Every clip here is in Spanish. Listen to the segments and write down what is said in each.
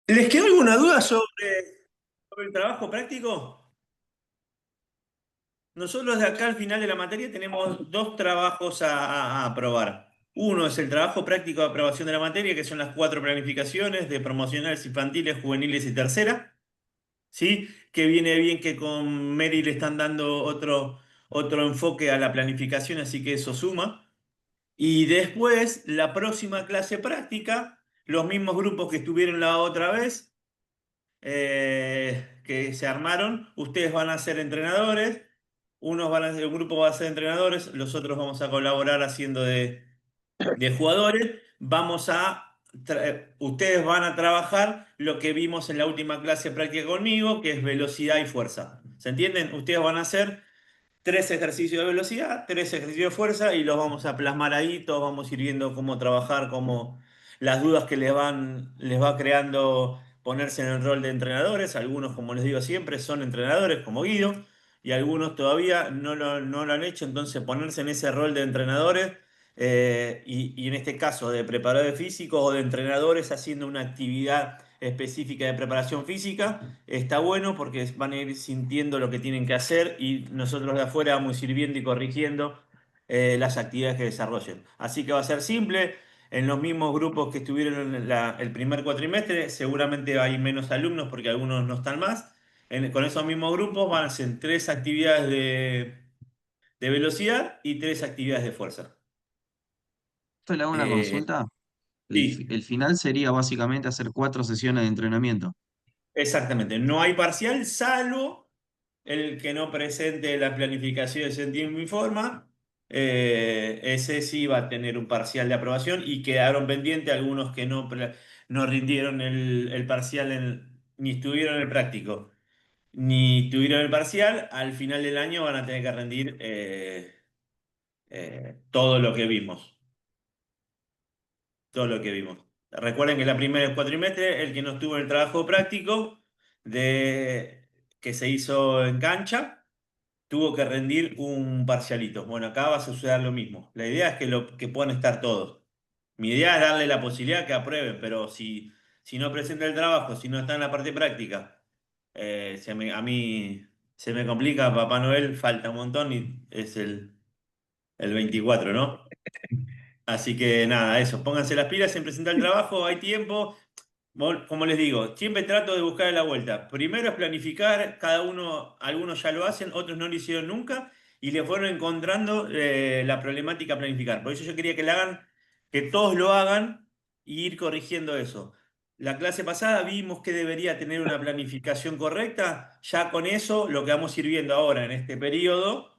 ¿Les quedó alguna duda sobre el trabajo práctico? Nosotros de acá al final de la materia tenemos dos trabajos a aprobar. Uno es el trabajo práctico de aprobación de la materia, que son las cuatro planificaciones de promocionales infantiles, juveniles y tercera, ¿sí? Que viene bien que con Mary le están dando otro enfoque a la planificación, así que eso suma. Y después, la próxima clase práctica, los mismos grupos que estuvieron la otra vez que se armaron. Ustedes van a ser entrenadores, un grupo va a ser entrenadores, los otros vamos a colaborar haciendo de jugadores. Ustedes van a trabajar lo que vimos en la última clase práctica conmigo, que es velocidad y fuerza. ¿Se entienden? Ustedes van a hacer tres ejercicios de velocidad, tres ejercicios de fuerza y los vamos a plasmar ahí, todos vamos a ir viendo cómo trabajar, cómo las dudas que les va creando ponerse en el rol de entrenadores. Algunos, como les digo siempre, son entrenadores como Guido y algunos todavía no lo han hecho, entonces ponerse en ese rol de entrenadores y en este caso de preparadores físicos o de entrenadores haciendo una actividad específica de preparación física. Está bueno porque van a ir sintiendo lo que tienen que hacer y nosotros de afuera vamos a ir viendo y corrigiendo las actividades que desarrollen. Así que va a ser simple. En los mismos grupos que estuvieron en el primer cuatrimestre, seguramente hay menos alumnos porque algunos no están más. Con esos mismos grupos van a ser tres actividades de velocidad y tres actividades de fuerza. Esto le hago una Eh, consulta. sí, El final sería básicamente hacer 4 sesiones de entrenamiento. exactamente. No hay parcial, salvo el que no presente las planificaciones en tiempo y forma. Ese sí va a tener un parcial de aprobación y quedaron pendientes algunos que no rindieron el parcial ni estuvieron en el práctico, ni tuvieron el parcial. Al final del año van a tener que rendir todo lo que vimos. Todo lo que vimos. Recuerden que la primera cuatrimestre, el que no estuvo en el trabajo práctico que se hizo en cancha, tuvo que rendir un parcialito. Bueno, acá va a suceder lo mismo. La idea es que puedan estar todos. Mi idea es darle la posibilidad que aprueben, pero si no presenta el trabajo, si no está en la parte práctica, a mí se me complica, Papá Noel falta un montón y es el 24, ¿no? Así que nada, eso, pónganse las pilas en presentar el trabajo, hay tiempo. Como les digo, siempre trato de buscar la vuelta. Primero es planificar, cada uno, algunos ya lo hacen, otros no lo hicieron nunca y le fueron encontrando la problemática a planificar. Por eso yo quería que le hagan, que todos lo hagan y ir corrigiendo eso. La clase pasada vimos que debería tener una planificación correcta, ya con eso lo que vamos a ir viendo ahora en este periodo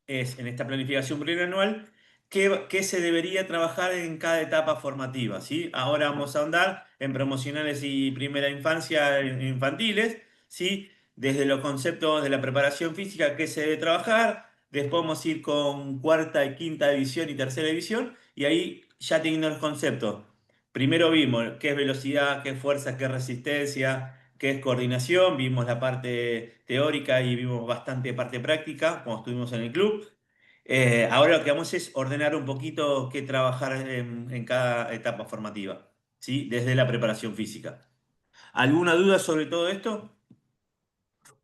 es en esta planificación plurianual qué se debería trabajar en cada etapa formativa, ¿sí? Ahora vamos a andar en promocionales y primera infancia infantiles, ¿sí? Desde los conceptos de la preparación física, qué se debe trabajar, después vamos a ir con cuarta y quinta división y tercera división, y ahí ya teniendo los conceptos. Primero vimos qué es velocidad, qué es fuerza, qué es resistencia, qué es coordinación, vimos la parte teórica y vimos bastante parte práctica cuando estuvimos en el club. Ahora lo que vamos es ordenar un poquito qué trabajar en cada etapa formativa, ¿sí? Desde la preparación física. ¿Alguna duda sobre todo esto?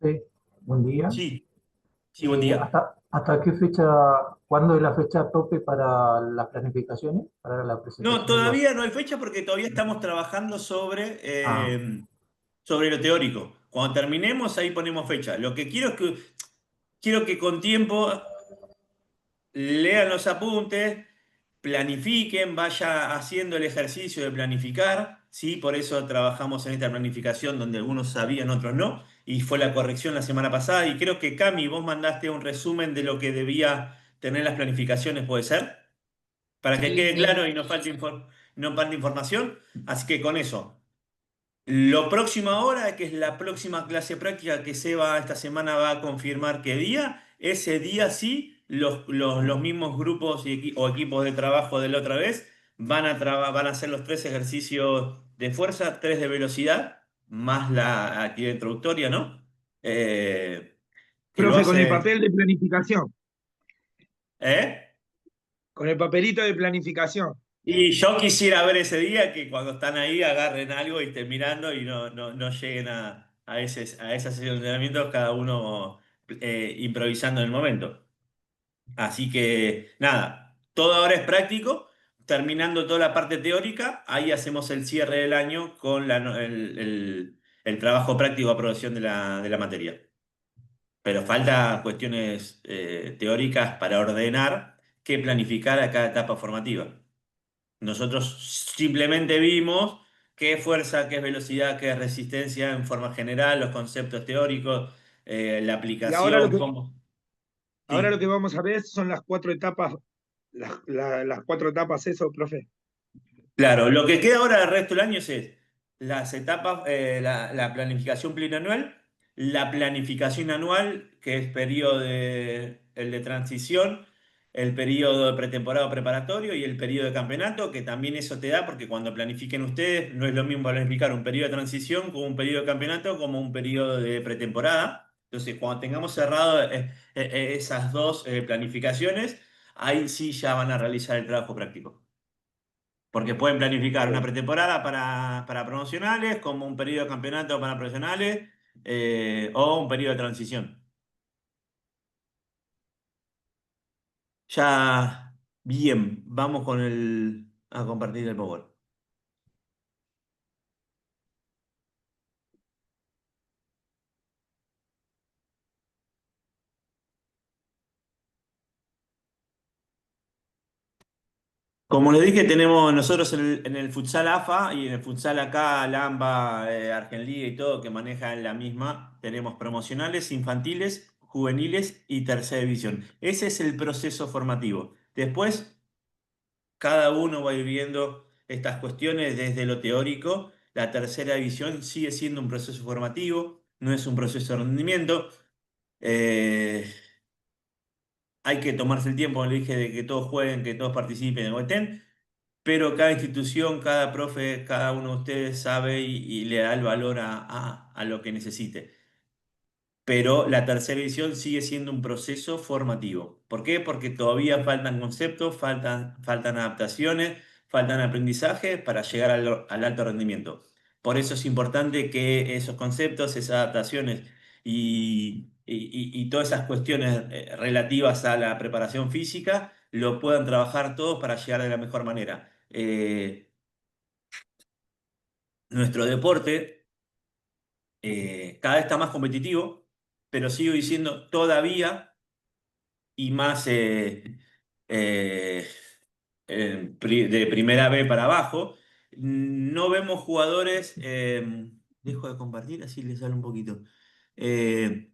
Sí, buen día. Sí, sí, buen día. ¿Hasta qué fecha, cuándo es la fecha tope para las planificaciones, para la No, presentación de los... todavía no hay fecha porque todavía estamos trabajando Ah, sobre lo teórico. Cuando terminemos, ahí ponemos fecha. Lo que quiero que con tiempo lean los apuntes, planifiquen, vaya haciendo el ejercicio de planificar, ¿sí? Por eso trabajamos en esta planificación donde algunos sabían, otros no, y fue la corrección la semana pasada. Y creo que Cami, vos mandaste un resumen de lo que debía tener las planificaciones, ¿puede ser? Para que Sí, quede sí. claro y no falte información. Así que con eso. Lo próximo ahora, que es la próxima clase práctica que Seba esta semana va a confirmar qué día, ese día sí, los mismos grupos o equipos de trabajo de la otra vez van a hacer los tres ejercicios de fuerza, tres de velocidad, más la actividad introductoria, ¿no? Eh, que lo Profe, con el hace... papel de planificación, ¿Eh? con el papelito de planificación. Y yo quisiera ver ese día que cuando están ahí agarren algo y estén mirando y no lleguen a esa sesión de entrenamiento, cada uno improvisando en el momento. Así que nada, todo ahora es práctico. Terminando toda la parte teórica, ahí hacemos el cierre del año con el trabajo práctico de aprobación de la materia. Pero falta cuestiones teóricas para ordenar qué planificar a cada etapa formativa. Nosotros simplemente vimos qué es fuerza, qué es velocidad, qué es resistencia en forma general, los conceptos teóricos, la Y ahora lo aplicación, que, cómo. ahora lo Sí. que vamos a ver son las cuatro etapas, las cuatro etapas, eso, profe. Claro, lo que queda ahora del resto del año es las etapas, la planificación plurianual, la planificación anual, que es el de transición, el periodo de pretemporada preparatorio y el periodo de campeonato, que también eso te da, porque cuando planifiquen ustedes, no es lo mismo planificar un periodo de transición como un periodo de campeonato, como un periodo de pretemporada. Entonces, cuando tengamos cerrado esas dos planificaciones, ahí sí ya van a realizar el trabajo práctico. Porque pueden planificar una Bien. pretemporada para promocionales, como un periodo de campeonato para profesionales, o un periodo de transición. Ya, bien, vamos a compartir el Power. Como les dije, tenemos nosotros en el futsal AFA y en el futsal acá, Lamba, Argenliga y todo, que manejan la misma, tenemos promocionales, infantiles, juveniles y tercera división. Ese es el proceso formativo. Después, cada uno va a ir viendo estas cuestiones desde lo teórico. La tercera división sigue siendo un proceso formativo, no es un proceso de rendimiento. Eh, Hay que tomarse el tiempo, como le dije, de que todos jueguen, que todos participen o estén, pero cada institución, cada profe, cada uno de ustedes sabe y le da el valor a lo que necesite. Pero la tercera edición sigue siendo un proceso formativo. ¿Por qué? Porque todavía faltan conceptos, faltan adaptaciones, faltan aprendizajes para llegar al alto rendimiento. Por eso es importante que esos conceptos, esas adaptaciones y todas esas cuestiones relativas a la preparación física lo puedan trabajar todos para llegar de la mejor manera. Nuestro deporte cada vez está más competitivo, pero sigo diciendo todavía y más eh, de primera B para abajo, no vemos jugadores, dejo de compartir, así les sale un poquito. Eh,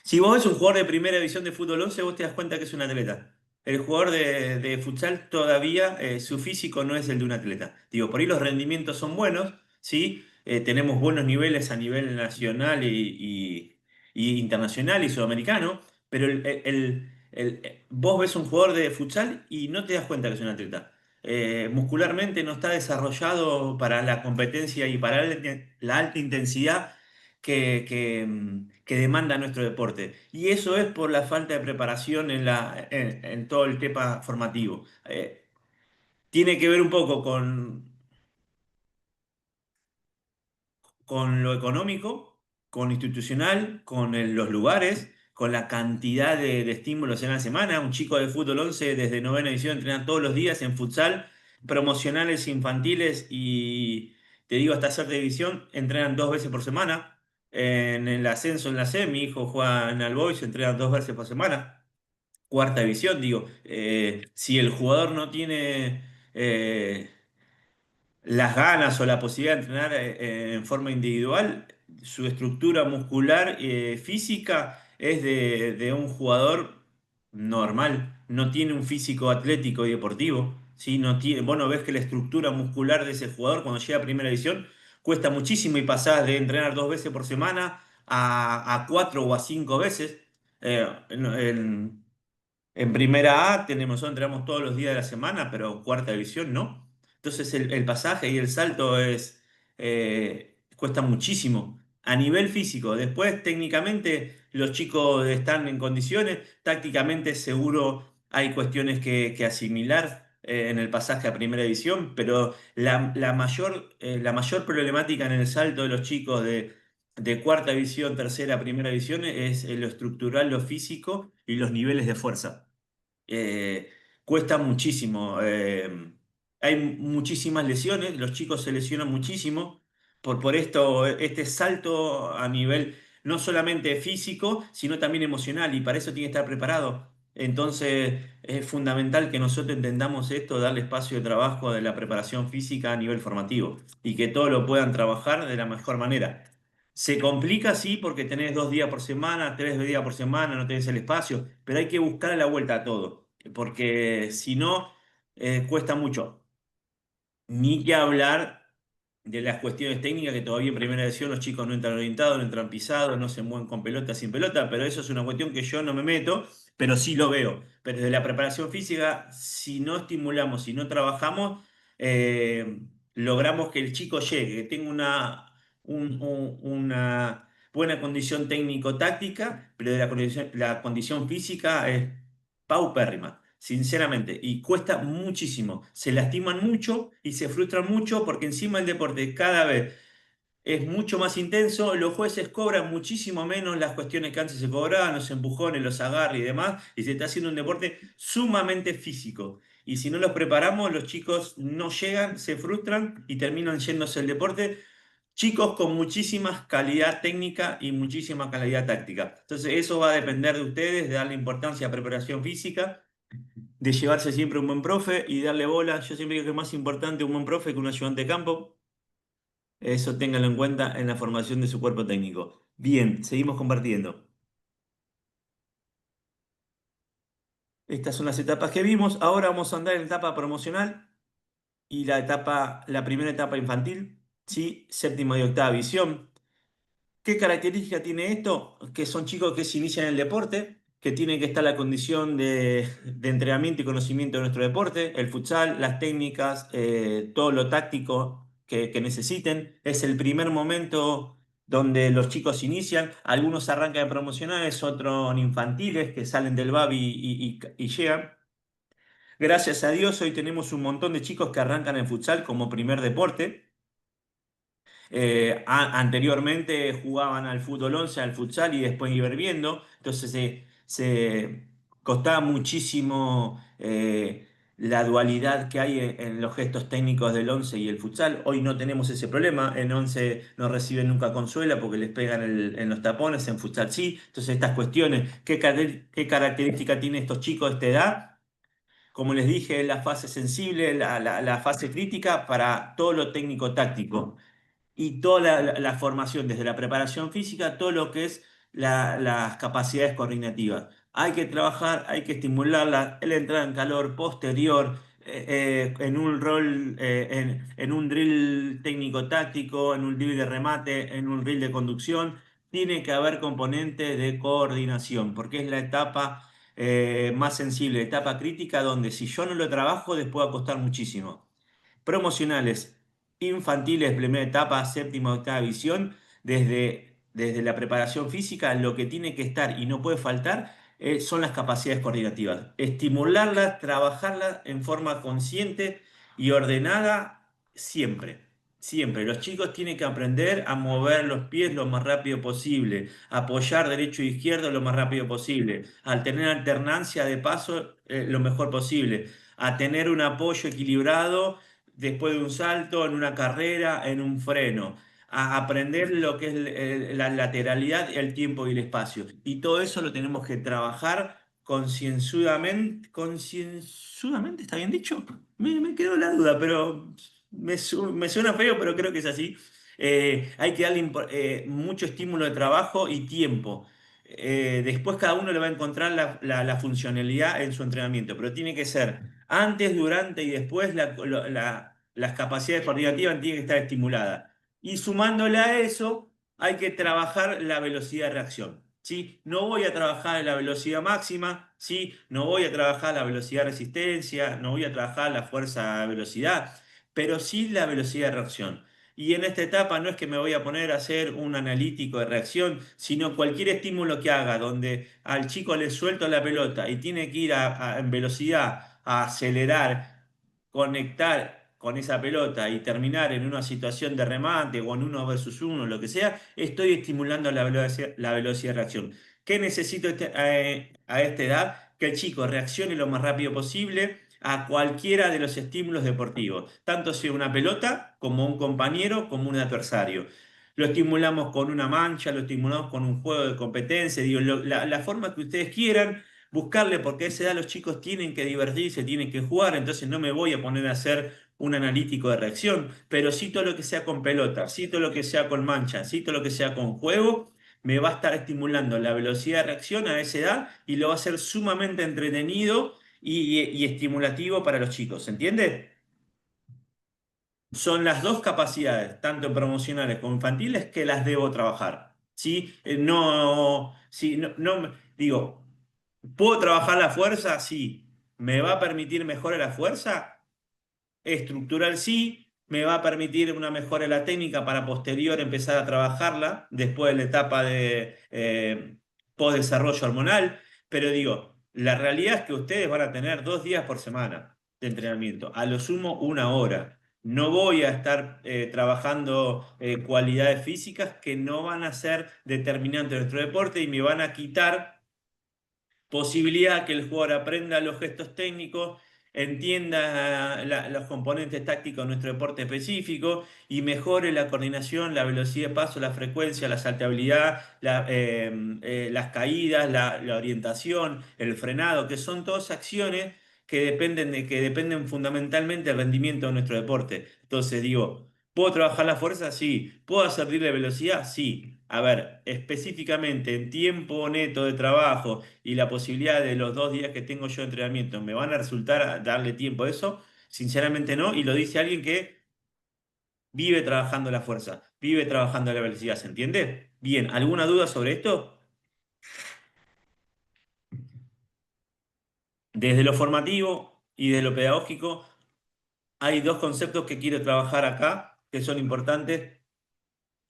si vos ves un jugador de primera división de fútbol 11, vos te das cuenta que es un atleta. El jugador de futsal todavía, su físico no es el de un atleta. Digo, por ahí los rendimientos son buenos, ¿sí? Tenemos buenos niveles a nivel nacional y internacional y sudamericano, pero vos ves un jugador de futsal y no te das cuenta que es un atleta. Muscularmente no está desarrollado para la competencia y para la alta intensidad que demanda nuestro deporte. Y eso es por la falta de preparación en todo el tema formativo. Tiene que ver un poco con lo económico, con lo institucional, con los lugares, con la cantidad de estímulos en la semana. Un chico de fútbol 11 desde novena edición entrena todos los días en futsal, promocionales infantiles y te digo hasta sexta división, entrenan 2 veces por semana. En el ascenso en la C, mi hijo juega en Albois, entrena 2 veces por semana. Cuarta división, digo, si el jugador no tiene las ganas o la posibilidad de entrenar en forma individual, su estructura muscular física es de un jugador normal, no tiene un físico atlético y deportivo, ¿sí? No tiene, vos no ves que la estructura muscular de ese jugador cuando llega a primera división cuesta muchísimo y pasás de entrenar 2 veces por semana a 4 o a 5 veces. En primera A nosotros entramos todos los días de la semana, pero cuarta división no. Entonces el pasaje y el salto cuesta muchísimo a nivel físico. Después técnicamente los chicos están en condiciones, tácticamente seguro hay cuestiones que asimilar. en el pasaje a primera división, pero la mayor problemática en el salto de los chicos de cuarta división, tercera, primera división es lo estructural, lo físico y los niveles de fuerza. eh, Cuesta muchísimo. Hay muchísimas lesiones, los chicos se lesionan muchísimo por esto, este salto a nivel no solamente físico, sino también emocional, y para eso tiene que estar preparado. Entonces es fundamental que nosotros entendamos esto, darle espacio de trabajo de la preparación física a nivel formativo y que todos lo puedan trabajar de la mejor manera. Se complica, sí, porque tenés 2 días por semana, 3 días por semana, no tenés el espacio, pero hay que buscar la vuelta a todo, porque si no, cuesta mucho. Ni que hablar de las cuestiones técnicas que todavía en primera edición los chicos no entran orientados, no entran pisados, no se mueven con pelota, sin pelota, pero eso es una cuestión que yo no me meto, pero sí lo veo. Pero desde la preparación física, si no estimulamos, si no trabajamos, logramos que el chico llegue, que tenga una buena condición técnico-táctica, pero de la condición física es paupérrima, sinceramente, y cuesta muchísimo. Se lastiman mucho y se frustran mucho porque encima el deporte cada vez es mucho más intenso, los jueces cobran muchísimo menos las cuestiones que antes se cobraban, los empujones, los agarres y demás, y se está haciendo un deporte sumamente físico. Y si no los preparamos, los chicos no llegan, se frustran y terminan yéndose el deporte. Chicos con muchísima calidad técnica y muchísima calidad táctica. Entonces, eso va a depender de ustedes, de darle importancia a preparación física, de llevarse siempre un buen profe y darle bola. Yo siempre digo que es más importante un buen profe que un ayudante de campo. Eso ténganlo en cuenta en la formación de su cuerpo técnico. Bien, seguimos compartiendo. Estas son las etapas que vimos. Ahora vamos a andar en la etapa promocional y la primera etapa infantil, ¿sí? Séptima y octava visión. ¿Qué característica tiene esto? Que son chicos que se inician en el deporte, que tienen que estar la condición de entrenamiento y conocimiento de nuestro deporte, el futsal, las técnicas, todo lo táctico que necesiten. Es el primer momento donde los chicos inician. Algunos arrancan en promocionales, otros en infantiles, que salen del BABI y llegan. Gracias a Dios, hoy tenemos un montón de chicos que arrancan en futsal como primer deporte. Anteriormente jugaban al fútbol 11, al futsal y después iban viendo, entonces se costaba muchísimo la dualidad que hay en los gestos técnicos del 11 y el futsal. Hoy no tenemos ese problema, en 11 no reciben nunca consuela porque les pegan en los tapones, en futsal sí, entonces estas cuestiones, ¿qué característica tiene estos chicos de esta edad? Como les dije, es la fase sensible, la fase crítica para todo lo técnico táctico y toda la formación, desde la preparación física, todo lo que es las capacidades coordinativas. Hay que trabajar, hay que estimularla, la entrada en calor posterior, en un rol, en un drill técnico-táctico, en un drill de remate, en un drill de conducción. Tiene que haber componentes de coordinación, porque es la etapa más sensible, etapa crítica, donde si yo no lo trabajo, después va a costar muchísimo. Promocionales infantiles, primera etapa, séptima, octava visión, desde la preparación física, lo que tiene que estar y no puede faltar son las capacidades coordinativas. Estimularlas, trabajarlas en forma consciente y ordenada siempre. Siempre. Los chicos tienen que aprender a mover los pies lo más rápido posible, apoyar derecho e izquierdo lo más rápido posible, al tener alternancia de paso lo mejor posible, a tener un apoyo equilibrado después de un salto, en una carrera, en un freno, a aprender lo que es la lateralidad, el tiempo y el espacio. Y todo eso lo tenemos que trabajar concienzudamente. ¿Concienzudamente está bien dicho? Me quedó la duda, pero me suena feo, pero creo que es así. Hay que darle mucho estímulo de trabajo y tiempo. Después cada uno le va a encontrar la funcionalidad en su entrenamiento, pero tiene que ser antes, durante y después las capacidades coordinativas tienen que estar estimuladas. Y sumándole a eso, hay que trabajar la velocidad de reacción. ¿Sí? No voy a trabajar la velocidad máxima, ¿sí? No voy a trabajar la velocidad de resistencia, no voy a trabajar la fuerza de velocidad, pero sí la velocidad de reacción. Y en esta etapa no es que me voy a poner a hacer un analítico de reacción, sino cualquier estímulo que haga donde al chico le suelto la pelota y tiene que ir en velocidad a acelerar conectar con esa pelota y terminar en una situación de remate o en 1 versus 1, lo que sea, estoy estimulando la velocidad de reacción. ¿Qué necesito a esta edad? Que el chico reaccione lo más rápido posible a cualquiera de los estímulos deportivos, tanto sea una pelota como un compañero como un adversario. Lo estimulamos con una mancha, lo estimulamos con un juego de competencia, digo, la forma que ustedes quieran, buscarle, porque a esa edad los chicos tienen que divertirse, tienen que jugar, entonces no me voy a poner a hacer un analítico de reacción, pero sí todo lo que sea con pelota, sí todo lo que sea con mancha, sí todo lo que sea con juego, me va a estar estimulando la velocidad de reacción a esa edad y lo va a hacer sumamente entretenido y estimulativo para los chicos, ¿se entiende? Son las dos capacidades, tanto promocionales como infantiles, que las debo trabajar. ¿Sí? No, sí, digo, ¿puedo trabajar la fuerza? Sí. ¿Me va a permitir mejorar la fuerza? Estructural sí, me va a permitir una mejora en la técnica para posterior empezar a trabajarla después de la etapa de post-desarrollo hormonal, pero digo, la realidad es que ustedes van a tener 2 días por semana de entrenamiento, a lo sumo 1 hora. No voy a estar trabajando cualidades físicas que no van a ser determinantes de nuestro deporte y me van a quitar posibilidad que el jugador aprenda los gestos técnicos, entienda los componentes tácticos de nuestro deporte específico y mejore la coordinación, la velocidad de paso, la frecuencia, la saltabilidad, las caídas, la orientación, el frenado, que son todas acciones que dependen fundamentalmente del rendimiento de nuestro deporte. Entonces digo, ¿puedo trabajar la fuerza? Sí. ¿Puedo hacer la velocidad? Sí. A ver, específicamente en tiempo neto de trabajo y la posibilidad de los 2 días que tengo yo de entrenamiento, ¿me van a resultar a darle tiempo a eso? Sinceramente no, y lo dice alguien que vive trabajando la fuerza, vive trabajando la velocidad, ¿se entiende? Bien, ¿alguna duda sobre esto? Desde lo formativo y desde lo pedagógico, hay dos conceptos que quiero trabajar acá, que son importantes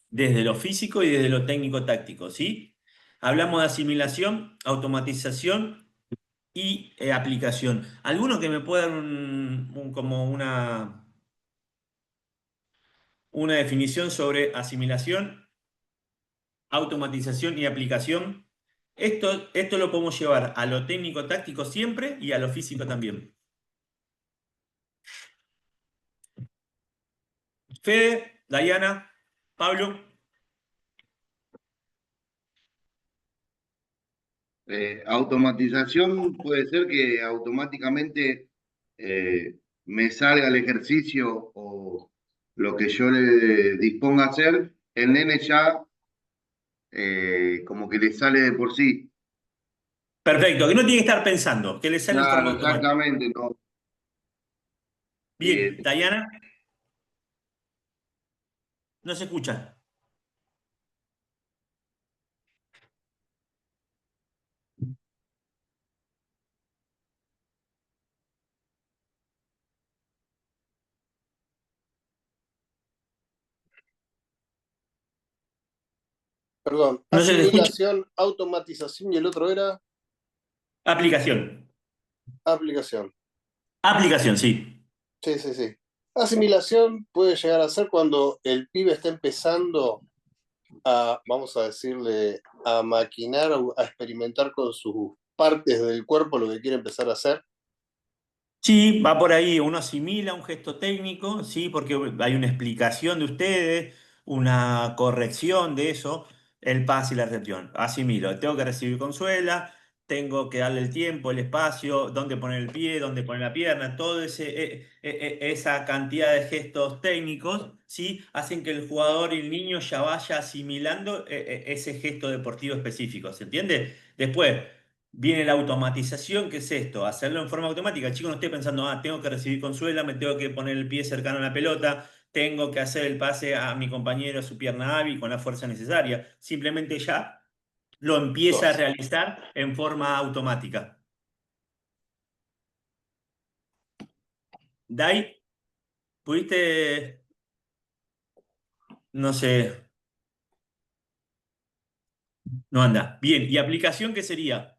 desde lo físico y desde lo técnico-táctico, ¿sí? Hablamos de asimilación, automatización y aplicación. ¿Alguno que me pueda dar como una definición sobre asimilación, automatización y aplicación? Esto lo podemos llevar a lo técnico-táctico siempre y a lo físico también. Fede, Dayana, Pablo. Automatización puede ser que automáticamente me salga el ejercicio o lo que yo le disponga a hacer, el nene ya como que le sale de por sí. Perfecto, que no tiene que estar pensando, que le sale en forma Claro, automática. exactamente, ¿no? Bien, Dayana, no se escucha. Perdón, No se te escucha. asimilación, automatización y el otro era Aplicación. aplicación. Aplicación, sí. Sí, sí, sí. Asimilación puede llegar a ser cuando el pibe está empezando a, vamos a decirle, a maquinar, a experimentar con sus partes del cuerpo lo que quiere empezar a hacer. Sí, va por ahí, uno asimila un gesto técnico, sí, porque hay una explicación de ustedes, una corrección de eso, el pase y la recepción. Asimilo, tengo que recibir consuela, tengo que darle el tiempo, el espacio, dónde poner el pie, dónde poner la pierna, todo esa cantidad de gestos técnicos, sí, hacen que el jugador y el niño ya vaya asimilando ese gesto deportivo específico, ¿se entiende? Después viene la automatización, ¿qué es esto? Hacerlo en forma automática. El chico no esté pensando, tengo que recibir consuela, me tengo que poner el pie cercano a la pelota, tengo que hacer el pase a mi compañero, a su pierna hábil con la fuerza necesaria. Simplemente ya lo empieza a Dos. realizar en forma automática. Dai, ¿pudiste? No sé, no anda. Bien, ¿y aplicación qué sería?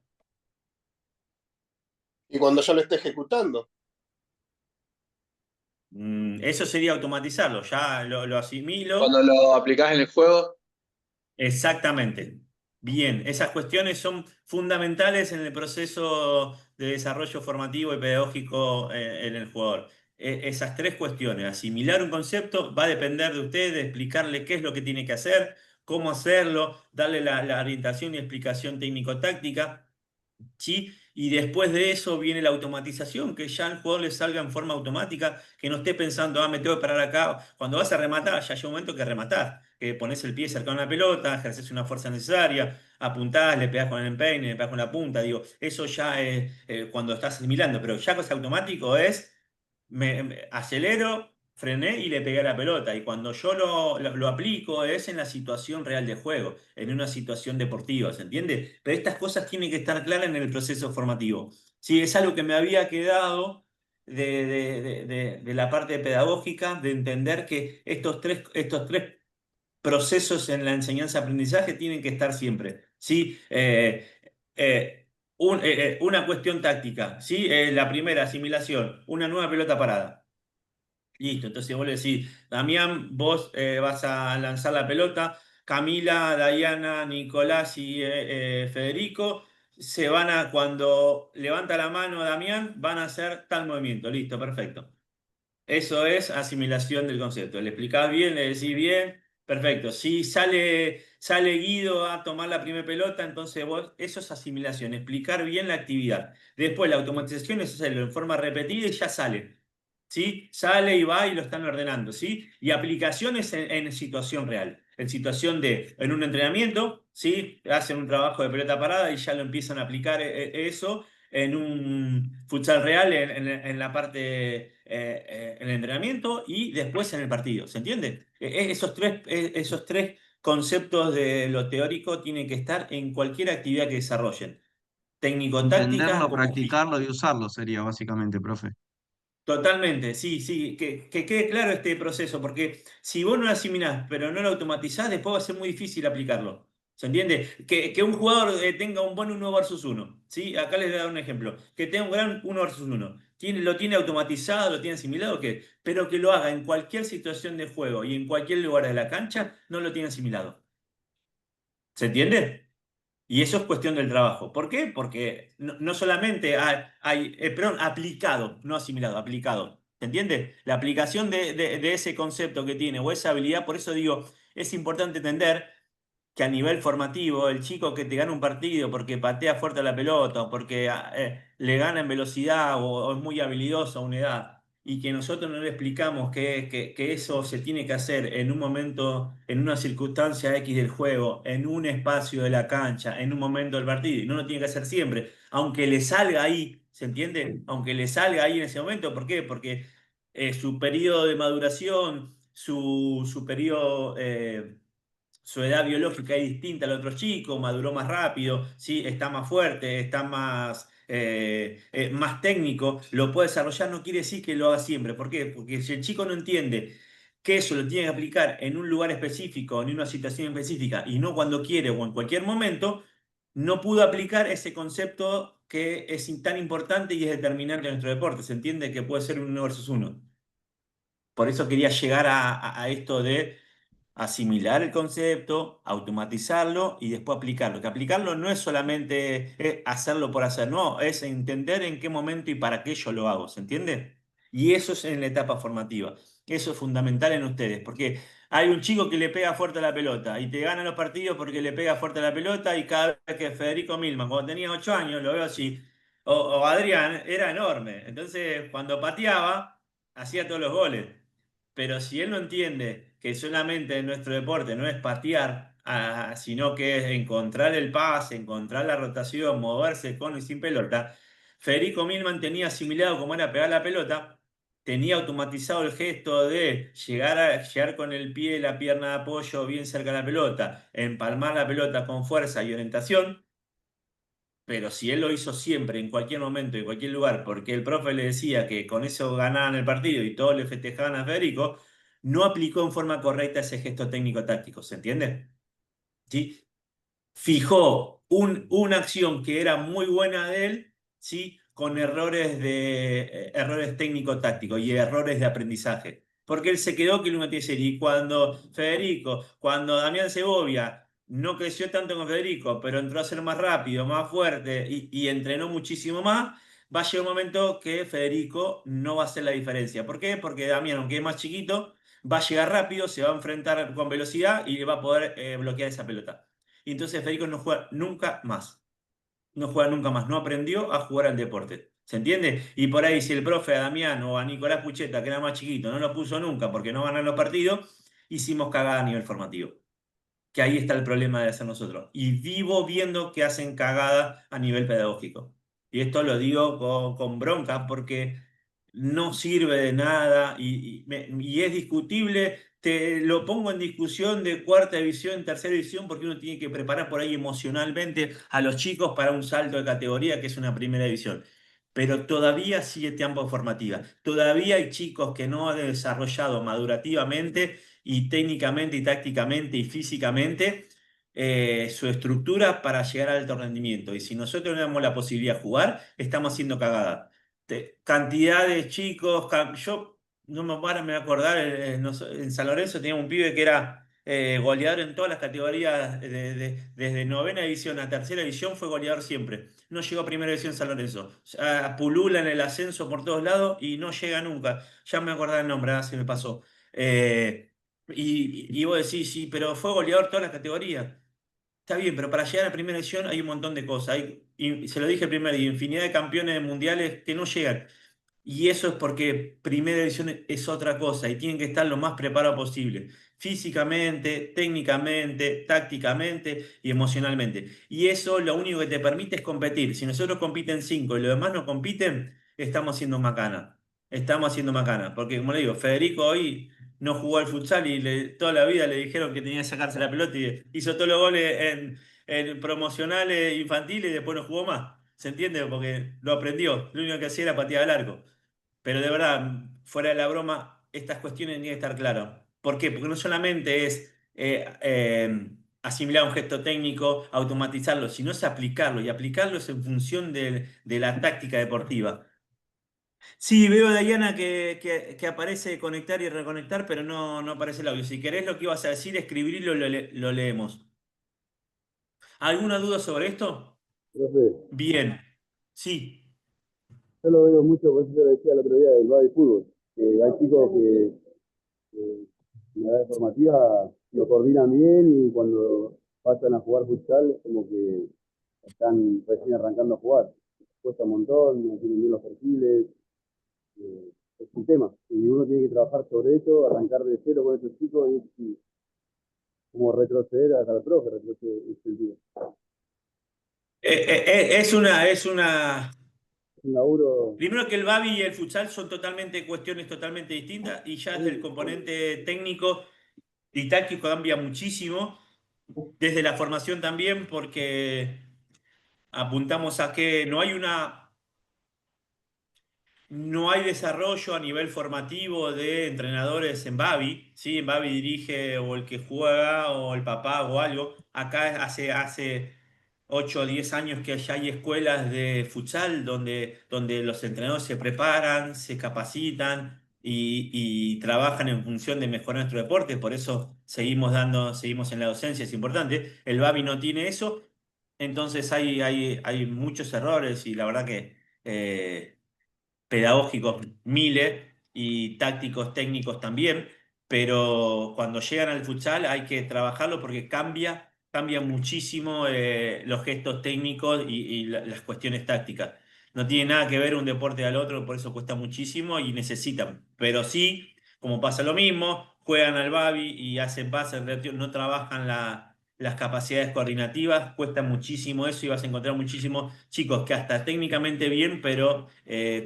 Y cuando ya lo esté ejecutando, Eso sería automatizarlo, ya lo asimilo. Cuando lo aplicás en el juego, Exactamente. Bien, esas cuestiones son fundamentales en el proceso de desarrollo formativo y pedagógico en el jugador. Esas tres cuestiones, asimilar un concepto, va a depender de usted, de explicarle qué es lo que tiene que hacer, cómo hacerlo, darle la orientación y explicación técnico-táctica. ¿Sí? Y después de eso viene la automatización, que ya el jugador le salga en forma automática, que no esté pensando, ah, me tengo que parar acá. Cuando vas a rematar, ya llega un momento que rematás, que pones el pie cercano a la pelota, ejerces una fuerza necesaria, apuntás, le pegás con el empeine, le pegás con la punta, digo, eso ya es cuando estás asimilando, pero ya que es automático es, me acelero, frené y le pegué a la pelota. Y cuando yo lo aplico es en la situación real de juego, en una situación deportiva, ¿se entiende? Pero estas cosas tienen que estar claras en el proceso formativo. Sí, es algo que me había quedado de la parte pedagógica, de entender que estos tres procesos en la enseñanza-aprendizaje tienen que estar siempre. ¿Sí? Una cuestión táctica, ¿sí? La primera, asimilación, una nueva pelota parada. Listo, entonces vos le decís, Damián, vos vas a lanzar la pelota, Camila, Dayana, Nicolás y Federico se van a, cuando levanta la mano Damián, van a hacer tal movimiento. Listo, perfecto. Eso es asimilación del concepto. Le explicás bien, le decís bien, perfecto. Si sale Guido a tomar la primera pelota, entonces vos, eso es asimilación, explicar bien la actividad. Después la automatización es hacerlo en forma repetida y ya sale. ¿Sí? Sale y va y lo están ordenando, ¿sí? Y aplicaciones en situación real. En situación en un entrenamiento, ¿sí? Hacen un trabajo de pelota parada y ya lo empiezan a aplicar eso en un futsal real, en la parte, en el entrenamiento y después en el partido. ¿Se entiende? Esos tres conceptos de lo teórico tienen que estar en cualquier actividad que desarrollen. Técnico-táctica Entenderlo, como practicarlo y usarlo sería básicamente, profe. totalmente, sí, sí, que quede claro este proceso, porque si vos no lo asimilás, pero no lo automatizás, después va a ser muy difícil aplicarlo. ¿Se entiende? Que un jugador tenga un buen 1 versus 1, ¿sí? Acá les voy a dar un ejemplo. Que tenga un gran 1 versus 1. Lo tiene automatizado, lo tiene asimilado, pero que lo haga en cualquier situación de juego y en cualquier lugar de la cancha, no lo tiene asimilado. ¿Se entiende? Y eso es cuestión del trabajo. ¿Por qué? Porque no solamente perdón, aplicado, no asimilado, aplicado. ¿Se entiende? La aplicación de ese concepto que tiene o esa habilidad, por eso digo, es importante entender que a nivel formativo, el chico que te gana un partido porque patea fuerte la pelota o porque le gana en velocidad o es muy habilidoso a una edad y que nosotros no le explicamos que eso se tiene que hacer en un momento, en una circunstancia X del juego, en un espacio de la cancha, en un momento del partido, y no lo tiene que hacer siempre, aunque le salga ahí, ¿se entiende? Aunque le salga ahí en ese momento, ¿por qué? Porque su periodo de maduración, su periodo su edad biológica es distinta al otro chico, maduró más rápido, ¿sí? Está más fuerte, está más técnico, lo puede desarrollar, no quiere decir que lo haga siempre. ¿Por qué? Porque si el chico no entiende que eso lo tiene que aplicar en un lugar específico, en una situación específica, y no cuando quiere o en cualquier momento, no pudo aplicar ese concepto que es tan importante y es determinante en nuestro deporte. Se entiende que puede ser un 1 versus 1. Por eso quería llegar a esto de asimilar el concepto, automatizarlo y después aplicarlo. Que aplicarlo no es solamente hacerlo por hacer, no, es entender en qué momento y para qué yo lo hago, ¿se entiende? Y eso es en la etapa formativa. Eso es fundamental en ustedes, porque hay un chico que le pega fuerte a la pelota y te gana los partidos porque le pega fuerte a la pelota y cada vez que Federico Milman, cuando tenía 8 años, lo veo así, o Adrián, era enorme. Entonces, cuando pateaba, hacía todos los goles. Pero si él no entiende que solamente en nuestro deporte no es patear, sino que es encontrar el pase, encontrar la rotación, moverse con y sin pelota, Federico Milman tenía asimilado cómo era pegar la pelota, tenía automatizado el gesto de llegar con el pie, la pierna de apoyo bien cerca de la pelota, empalmar la pelota con fuerza y orientación. Pero si él lo hizo siempre, en cualquier momento, en cualquier lugar, porque el profe le decía que con eso ganaban el partido y todos le festejaban a Federico, no aplicó en forma correcta ese gesto técnico-táctico, ¿se entiende? ¿Sí? Fijó una acción que era muy buena de él, ¿sí? con errores errores técnico-tácticos y errores de aprendizaje. Porque él se quedó que uno tiene que ser. Y cuando Damián Segovia no creció tanto con Federico, pero entró a ser más rápido, más fuerte y entrenó muchísimo más, va a llegar un momento que Federico no va a hacer la diferencia. ¿Por qué? Porque Damián, aunque es más chiquito, va a llegar rápido, se va a enfrentar con velocidad y va a poder bloquear esa pelota. Y entonces Federico no juega nunca más. No juega nunca más. No aprendió a jugar al deporte. ¿Se entiende? Y por ahí, si el profe a Damián o a Nicolás Pucheta, que era más chiquito, no lo puso nunca porque no ganan los partidos, hicimos cagada a nivel formativo. Que ahí está el problema de hacer nosotros. Y vivo viendo que hacen cagada a nivel pedagógico. Y esto lo digo con bronca porque no sirve de nada y es discutible. Te lo pongo en discusión de cuarta división, tercera división, porque uno tiene que preparar por ahí emocionalmente a los chicos para un salto de categoría que es una primera división. Pero todavía sigue tiempo formativa. Todavía hay chicos que no han desarrollado madurativamente y técnicamente y tácticamente y físicamente su estructura para llegar al alto rendimiento. Y si nosotros no damos la posibilidad de jugar, estamos haciendo cagada. Cantidad de chicos, yo no me voy a acordar, en San Lorenzo teníamos un pibe que era goleador en todas las categorías, desde novena división a tercera división fue goleador siempre. No llegó a primera división San Lorenzo. Pulula en el ascenso por todos lados y no llega nunca. Ya me acordaba el nombre, se me pasó. Y vos decís, sí, pero fue goleador todas las categorías. Está bien, pero para llegar a primera división hay un montón de cosas. Y se lo dije primero, hay infinidad de campeones mundiales que no llegan. Y eso es porque primera división es otra cosa y tienen que estar lo más preparados posible. Físicamente, técnicamente, tácticamente y emocionalmente. Y eso lo único que te permite es competir. Si nosotros compiten 5 y los demás no compiten, estamos haciendo macana. Estamos haciendo macana. Porque, como le digo, Federico hoy no jugó al futsal y toda la vida le dijeron que tenía que sacarse la pelota y hizo todos los goles en promocionales infantiles y después no jugó más. ¿Se entiende? Porque lo aprendió. Lo único que hacía era patear al arco. Pero de verdad, fuera de la broma, estas cuestiones tienen que estar claras. ¿Por qué? Porque no solamente es asimilar un gesto técnico, automatizarlo, sino es aplicarlo. Y aplicarlo es en función de la táctica deportiva. Sí, veo a Diana que aparece conectar y reconectar, pero no aparece el audio. Si querés lo que ibas a decir, escribirlo, lo leemos. ¿Alguna duda sobre esto? Profe, Bien. Sí. yo lo veo mucho, por eso yo le decía el otro día del baby fútbol, que hay chicos que en la edad formativa lo coordinan bien y cuando pasan a jugar futsal es como que están recién arrancando a jugar. Cuesta un montón, no tienen bien los perfiles, es un tema. Y uno tiene que trabajar sobre eso, arrancar de cero con esos chicos y como retroceder hasta el profe, retroceder en ese sentido. Es una. Es un laburo. Primero que el Babi y el futsal son cuestiones totalmente distintas y ya desde el componente técnico y táctico cambia muchísimo. Desde la formación también, porque apuntamos a que no hay desarrollo a nivel formativo de entrenadores en Babi, ¿sí? En Babi dirige o el que juega o el papá o algo. Acá hace 8 o 10 años que ya hay escuelas de futsal donde los entrenadores se preparan, se capacitan y trabajan en función de mejorar nuestro deporte. Por eso seguimos en la docencia, es importante. El Babi no tiene eso, entonces hay muchos errores y la verdad que pedagógicos miles y tácticos técnicos también, pero cuando llegan al futsal hay que trabajarlo porque cambia muchísimo los gestos técnicos y las cuestiones tácticas. No tiene nada que ver un deporte al otro, por eso cuesta muchísimo y necesitan. Pero sí, como pasa lo mismo, juegan al Babi y hacen pases, no trabajan las capacidades coordinativas, cuesta muchísimo eso y vas a encontrar muchísimos chicos que hasta técnicamente bien, pero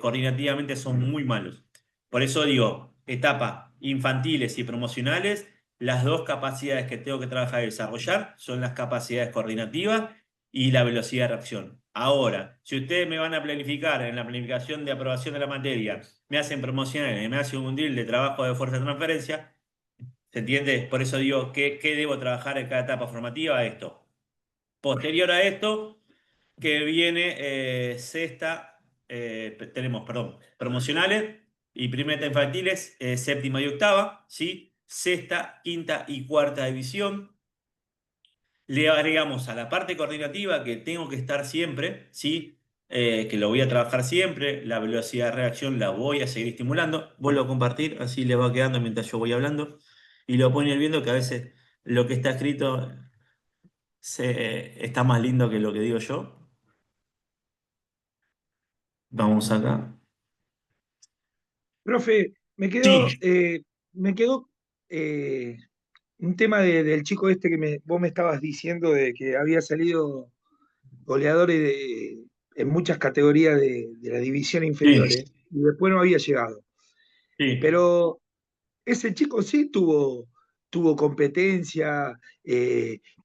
coordinativamente son muy malos. Por eso digo, etapa infantiles y promocionales, las dos capacidades que tengo que trabajar y desarrollar son las capacidades coordinativas y la velocidad de reacción. Ahora, si ustedes me van a planificar en la planificación de aprobación de la materia, me hacen promocionales y me hacen un drill de trabajo de fuerza de transferencia, ¿se entiende? Por eso digo, ¿qué debo trabajar en cada etapa formativa? Esto. Posterior a esto, que viene sexta tenemos, perdón, promocionales y primera infantiles, séptima y octava, ¿sí? Sexta, quinta y cuarta división. Le agregamos a la parte coordinativa que tengo que estar siempre, ¿sí? Que lo voy a trabajar siempre, la velocidad de reacción la voy a seguir estimulando. Vuelvo a compartir, así le va quedando mientras yo voy hablando. Y lo pueden ir viendo que a veces lo que está escrito está más lindo que lo que digo yo. Vamos acá. Profe, Sí, me quedó un tema del chico este que vos me estabas diciendo de que había salido goleadores en muchas categorías de la división inferiores sí, y después no había llegado. sí. Pero ese chico sí tuvo competencia,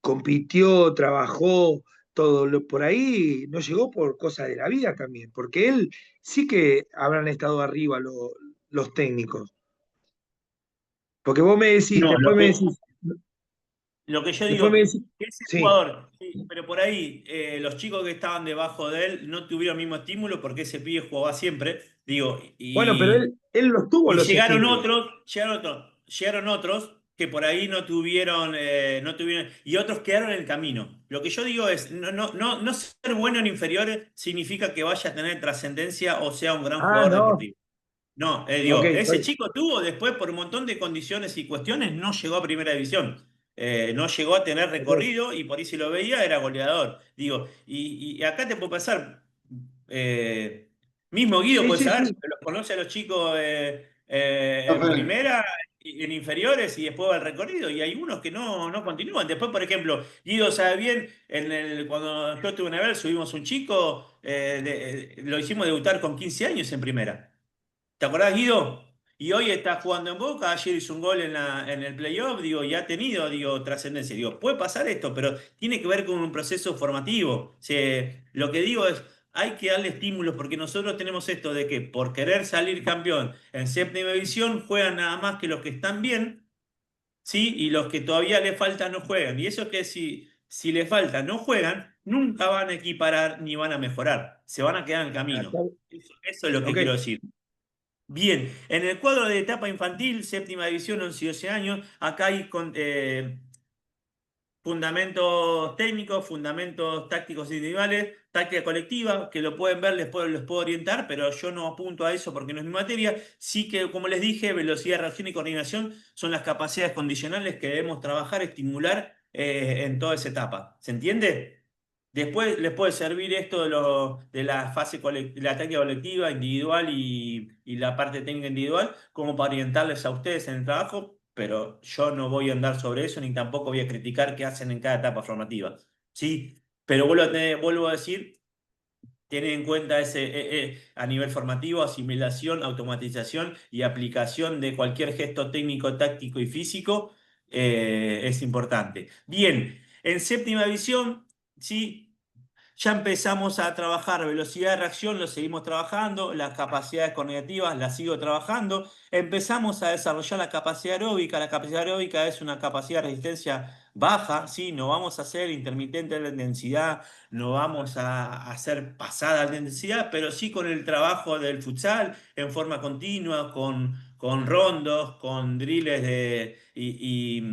compitió, trabajó, por ahí no llegó por cosas de la vida también, porque él sí que habrán estado arriba los técnicos. Porque vos me decís, No, lo que yo después me digo, decís, que ese sí. jugador, sí, pero por ahí los chicos que estaban debajo de él no tuvieron el mismo estímulo porque ese pibe jugaba siempre, digo, Bueno, pero él los tuvo y los estímulos. llegaron otros que por ahí no tuvieron, y otros quedaron en el camino. Lo que yo digo es, no ser bueno en inferiores significa que vaya a tener trascendencia o sea un gran Ah, jugador no. deportivo. No, Ok, digo, ese chico tuvo después por un montón de condiciones y cuestiones, no llegó a primera división. No llegó a tener ok. recorrido y por ahí si lo veía era goleador. Digo, y acá te puedo pasar, eh, mismo Guido Sí, puede sí, saber, sí. los conoce a los chicos en Profe, primera, en inferiores y después va el recorrido. Y hay unos que no continúan. Después, por ejemplo, Guido sabe bien, cuando yo estuve en Ever subimos un chico, lo hicimos debutar con 15 años en primera. ¿Te acordás, Guido? Y hoy está jugando en Boca, ayer hizo un gol en el playoff, digo, y ha tenido, digo, trascendencia. Digo, puede pasar esto, pero tiene que ver con un proceso formativo. O sea, lo que digo es, hay que darle estímulos, porque nosotros tenemos esto de que por querer salir campeón en séptima división, juegan nada más que los que están bien, ¿sí? Y los que todavía le faltan no juegan. Y eso es que si le falta no juegan, nunca van a equiparar ni van a mejorar. Se van a quedar en el Ah, camino. Eso es lo que ok. quiero decir. Bien, en el cuadro de etapa infantil, séptima división, 11 y 12 años, acá hay fundamentos técnicos, fundamentos tácticos individuales, táctica colectiva, que lo pueden ver, les puedo orientar, pero yo no apunto a eso porque no es mi materia. Sí que, como les dije, velocidad, reacción y coordinación son las capacidades condicionales que debemos trabajar, estimular en toda esa etapa. ¿Se entiende? Después les puede servir esto de la fase de la táctica colectiva, individual y la parte técnica individual, como para orientarles a ustedes en el trabajo, pero yo no voy a andar sobre eso ni tampoco voy a criticar qué hacen en cada etapa formativa. ¿Sí? Pero vuelvo a decir, tener en cuenta a nivel formativo, asimilación, automatización y aplicación de cualquier gesto técnico, táctico y físico es importante. Bien, en séptima división, ¿sí? Ya empezamos a trabajar velocidad de reacción, lo seguimos trabajando, las capacidades cognitivas las sigo trabajando. Empezamos a desarrollar la capacidad aeróbica. La capacidad aeróbica es una capacidad de resistencia baja, ¿sí? No vamos a hacer intermitente de la intensidad, no vamos a hacer pasada de intensidad, pero sí con el trabajo del futsal en forma continua, con rondos, con drills y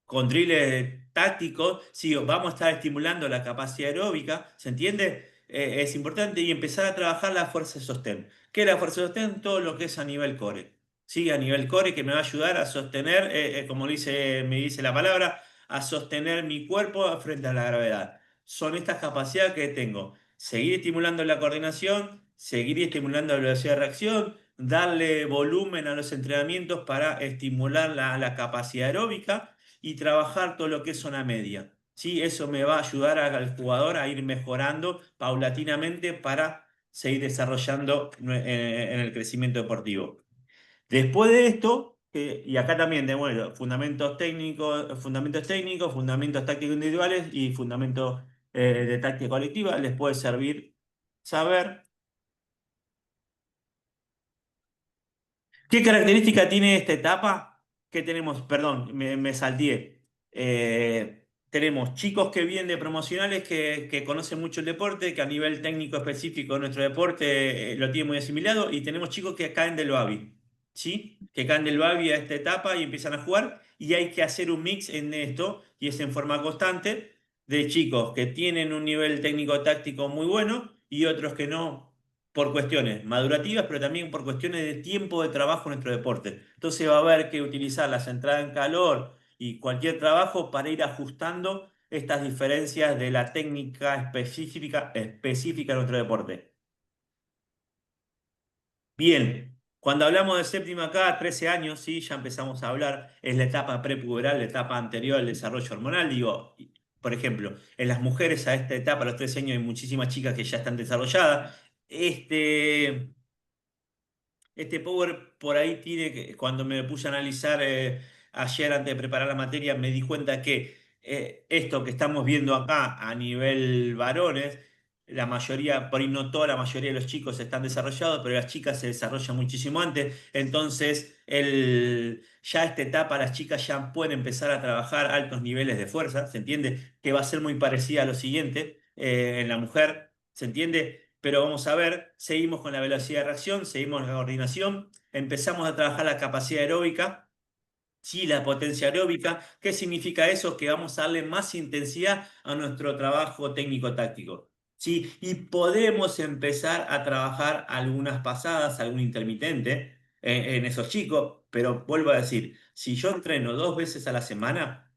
con drills tácticos, sí, vamos a estar estimulando la capacidad aeróbica, ¿se entiende? Es importante y empezar a trabajar la fuerza de sostén. ¿Qué es la fuerza de sostén? Todo lo que es a nivel core. Sí, a nivel core que me va a ayudar a sostener, como me dice la palabra, a sostener mi cuerpo frente a la gravedad. Son estas capacidades que tengo. Seguir estimulando la coordinación, seguir estimulando la velocidad de reacción, darle volumen a los entrenamientos para estimular la capacidad aeróbica y trabajar todo lo que es zona media. ¿Sí? Eso me va a ayudar al jugador a ir mejorando paulatinamente para seguir desarrollando en el crecimiento deportivo. Después de esto, y acá también bueno, fundamentos técnicos, fundamentos tácticos individuales y fundamentos de táctica colectiva, les puede servir saber qué característica tiene esta etapa. ¿Qué tenemos? Perdón, me salteé. tenemos chicos que vienen de promocionales que conocen mucho el deporte, que a nivel técnico específico de nuestro deporte lo tienen muy asimilado, y tenemos chicos que caen del Babi, ¿sí? Que caen del Babi a esta etapa y empiezan a jugar, y hay que hacer un mix en esto, y es en forma constante, de chicos que tienen un nivel técnico-táctico muy bueno y otros que no, por cuestiones madurativas, pero también por cuestiones de tiempo de trabajo en nuestro deporte. Entonces va a haber que utilizar las entradas en calor y cualquier trabajo para ir ajustando estas diferencias de la técnica específica de nuestro deporte. Bien, cuando hablamos de séptima acá, 13 años, sí, ya empezamos a hablar, es la etapa prepuberal, la etapa anterior al desarrollo hormonal. Digo, por ejemplo, en las mujeres a esta etapa, a los 13 años, hay muchísimas chicas que ya están desarrolladas. Este Power por ahí tiene que, cuando me puse a analizar ayer antes de preparar la materia, me di cuenta que esto que estamos viendo acá a nivel varones, la mayoría, por ahí no toda la mayoría de los chicos están desarrollados, pero las chicas se desarrollan muchísimo antes. Entonces, ya a esta etapa las chicas ya pueden empezar a trabajar altos niveles de fuerza, ¿se entiende? Que va a ser muy parecida a lo siguiente en la mujer, ¿se entiende? Pero vamos a ver, seguimos con la velocidad de reacción, seguimos con la coordinación, empezamos a trabajar la capacidad aeróbica, sí, la potencia aeróbica. ¿Qué significa eso? Que vamos a darle más intensidad a nuestro trabajo técnico-táctico. ¿Sí? Y podemos empezar a trabajar algunas pasadas, algún intermitente en esos chicos, pero vuelvo a decir, si yo entreno 2 veces a la semana,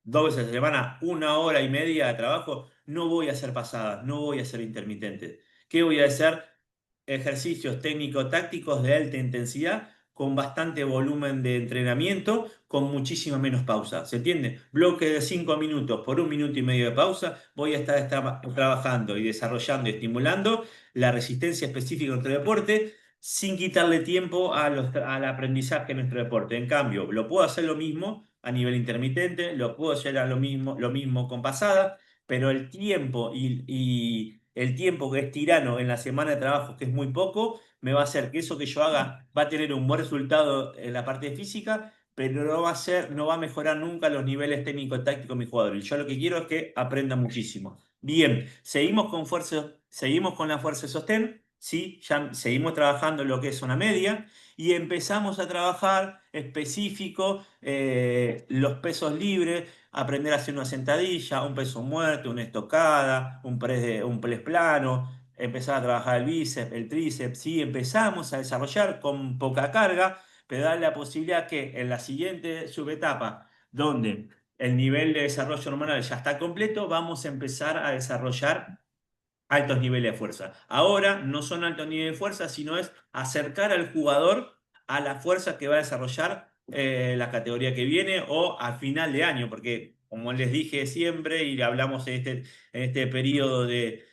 2 veces a la semana, 1 hora y media de trabajo, no voy a hacer pasadas, no voy a hacer intermitentes. ¿Qué voy a hacer? Ejercicios técnico-tácticos de alta intensidad con bastante volumen de entrenamiento, con muchísima menos pausa. ¿Se entiende? Bloque de 5 minutos por 1 minuto y medio de pausa, voy a estar trabajando y desarrollando y estimulando la resistencia específica de nuestro deporte sin quitarle tiempo al aprendizaje de nuestro deporte. En cambio, lo puedo hacer lo mismo a nivel intermitente, lo puedo hacer lo mismo con pasada, pero el tiempo y el tiempo que es tirano en la semana de trabajo, que es muy poco, me va a hacer que eso que yo haga va a tener un buen resultado en la parte física, pero no va a mejorar nunca los niveles técnico-tácticos de mis jugadores. Yo lo que quiero es que aprendan muchísimo. Bien, seguimos con la fuerza de sostén, ¿sí? Ya seguimos trabajando en lo que es zona media y empezamos a trabajar específico los pesos libres, aprender a hacer una sentadilla, un peso muerto, una estocada, un press plano, empezar a trabajar el bíceps, el tríceps, ¿sí? Empezamos a desarrollar con poca carga, pero dar la posibilidad que en la siguiente subetapa, donde el nivel de desarrollo hormonal ya está completo, vamos a empezar a desarrollar altos niveles de fuerza. Ahora no son altos niveles de fuerza, sino es acercar al jugador a la fuerza que va a desarrollar la categoría que viene o a final de año, porque como les dije siempre y hablamos en este periodo de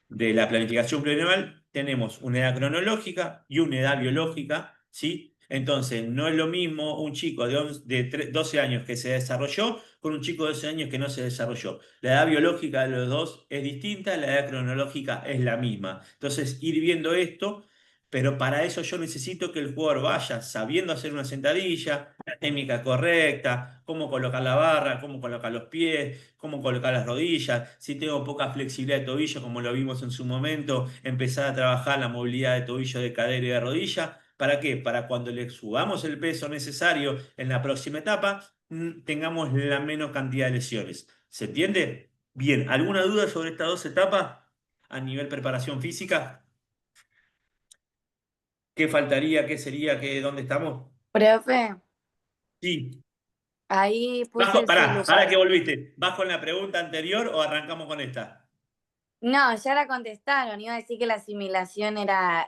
la planificación plurianual, tenemos una edad cronológica y una edad biológica, ¿sí? Entonces, no es lo mismo un chico de 12 años que se desarrolló con un chico de 12 años que no se desarrolló. La edad biológica de los dos es distinta, la edad cronológica es la misma. Entonces, ir viendo esto, pero para eso yo necesito que el jugador vaya sabiendo hacer una sentadilla, la técnica correcta, cómo colocar la barra, cómo colocar los pies, cómo colocar las rodillas. Si tengo poca flexibilidad de tobillo, como lo vimos en su momento, empezar a trabajar la movilidad de tobillo, de cadera y de rodilla. ¿Para qué? Para cuando le subamos el peso necesario en la próxima etapa, tengamos la menos cantidad de lesiones. ¿Se entiende? Bien, ¿alguna duda sobre estas 2 etapas a nivel preparación física? ¿Qué faltaría? ¿Qué sería? ¿Dónde estamos? Profe, Sí. ahí puse el Pará que celular. volviste. ¿Vas con la pregunta anterior o arrancamos con esta? No, ya la contestaron. Iba a decir que la asimilación era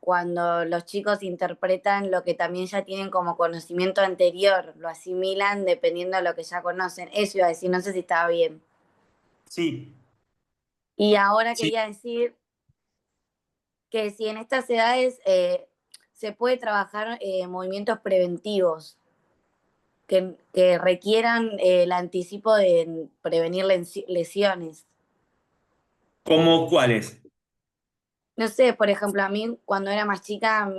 cuando los chicos interpretan lo que también ya tienen como conocimiento anterior, lo asimilan dependiendo de lo que ya conocen. Eso iba a decir, no sé si estaba bien. Sí. Y ahora Sí. quería decir que si en estas edades se puede trabajar movimientos preventivos que requieran el anticipo de prevenir lesiones. ¿Cómo cuáles? No sé, por ejemplo, a mí cuando era más chica,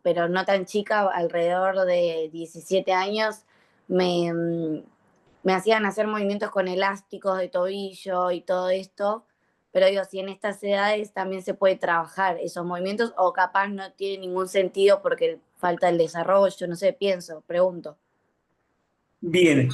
pero no tan chica, alrededor de 17 años, me me hacían hacer movimientos con elásticos de tobillo y todo esto, pero digo, si en estas edades también se puede trabajar esos movimientos o capaz no tiene ningún sentido porque falta el desarrollo, no sé, pregunto. Bien,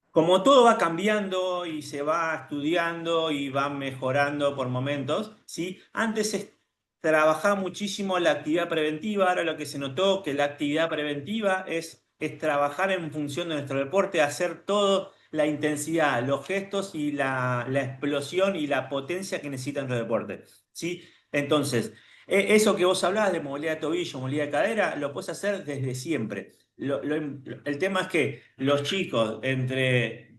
como todo va cambiando y se va estudiando y va mejorando por momentos, ¿sí? Antes se trabajaba muchísimo la actividad preventiva, ahora lo que se notó que la actividad preventiva es trabajar en función de nuestro deporte, hacer todo la intensidad, los gestos y la explosión y la potencia que necesita nuestro deporte, ¿sí? Entonces, eso que vos hablabas de movilidad de tobillo, movilidad de cadera, lo puedes hacer desde siempre. El tema es que los chicos de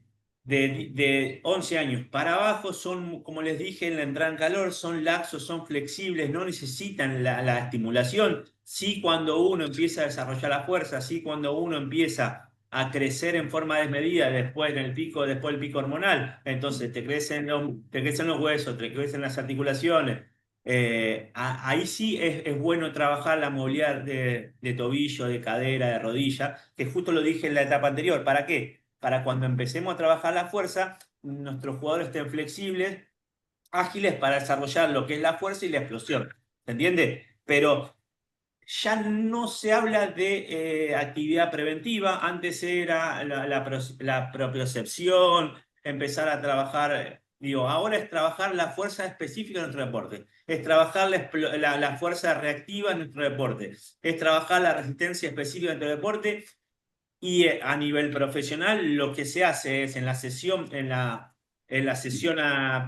11 años para abajo son, como les dije en la entrada en calor, son laxos, son flexibles, no necesitan la estimulación. Sí, cuando uno empieza a desarrollar la fuerza, sí, cuando uno empieza a crecer en forma desmedida, después del pico hormonal, entonces te crecen los huesos, te crecen las articulaciones. Ahí sí es bueno trabajar la movilidad de tobillo, de cadera, de rodilla, que justo lo dije en la etapa anterior. ¿Para qué? Para cuando empecemos a trabajar la fuerza, nuestros jugadores estén flexibles, ágiles para desarrollar lo que es la fuerza y la explosión. ¿Se entiende? Pero ya no se habla de actividad preventiva, antes era la propiocepción, empezar a trabajar, digo, ahora es trabajar la fuerza específica de nuestro deporte, es trabajar la fuerza reactiva en nuestro deporte, es trabajar la resistencia específica de nuestro deporte y a nivel profesional lo que se hace es en la sesión, en la sesión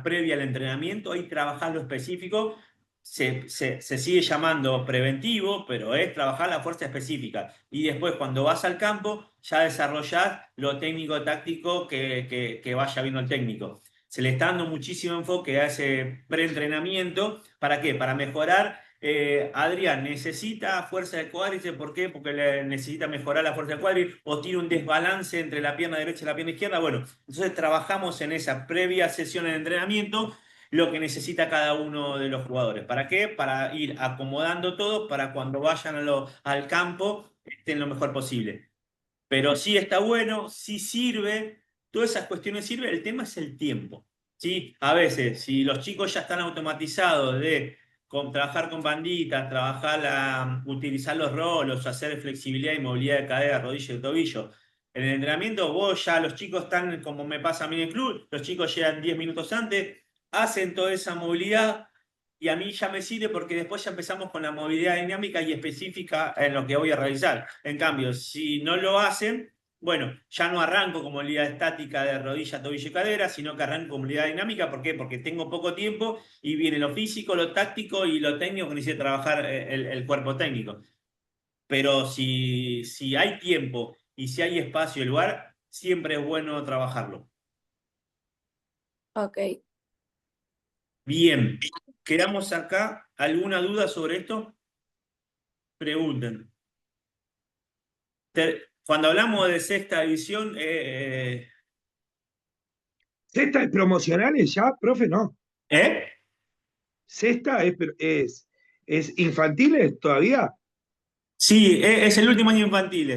previa al entrenamiento, ahí trabajar lo específico, se sigue llamando preventivo, pero es trabajar la fuerza específica. Y después cuando vas al campo, ya desarrollar lo técnico-táctico que vaya viendo el técnico. Se le está dando muchísimo enfoque a ese preentrenamiento. ¿Para qué? Para mejorar. Adrián, ¿necesita fuerza de cuádriceps? ¿Por qué? Porque necesita mejorar la fuerza de cuádriceps o tiene un desbalance entre la pierna derecha y la pierna izquierda. Bueno, entonces trabajamos en esa previa sesión de entrenamiento lo que necesita cada uno de los jugadores. ¿Para qué? Para ir acomodando todo para cuando vayan al campo estén lo mejor posible. Pero sí está bueno, sí sirve, todas esas cuestiones sirven, el tema es el tiempo. ¿Sí? A veces, si los chicos ya están automatizados de trabajar con banditas, utilizar los rolos, hacer flexibilidad y movilidad de cadera, rodilla y tobillo, en el entrenamiento vos ya los chicos están, como me pasa a mí en el club, los chicos llegan 10 minutos antes, hacen toda esa movilidad y a mí ya me sirve porque después ya empezamos con la movilidad dinámica y específica en lo que voy a realizar. En cambio, si no lo hacen, bueno, ya no arranco con movilidad estática de rodilla, tobillo y cadera, sino que arranco con movilidad dinámica. ¿Por qué? Porque tengo poco tiempo y viene lo físico, lo táctico y lo técnico que necesita trabajar el cuerpo técnico. Pero si hay tiempo y si hay espacio y lugar, siempre es bueno trabajarlo. Ok. Bien, ¿quedamos acá? ¿Alguna duda sobre esto? Pregunten. Cuando hablamos de sexta división, ¿Sexta es promocionales ya, profe? No. ¿eh? ¿Sexta es infantiles todavía? Sí, es el último año infantil,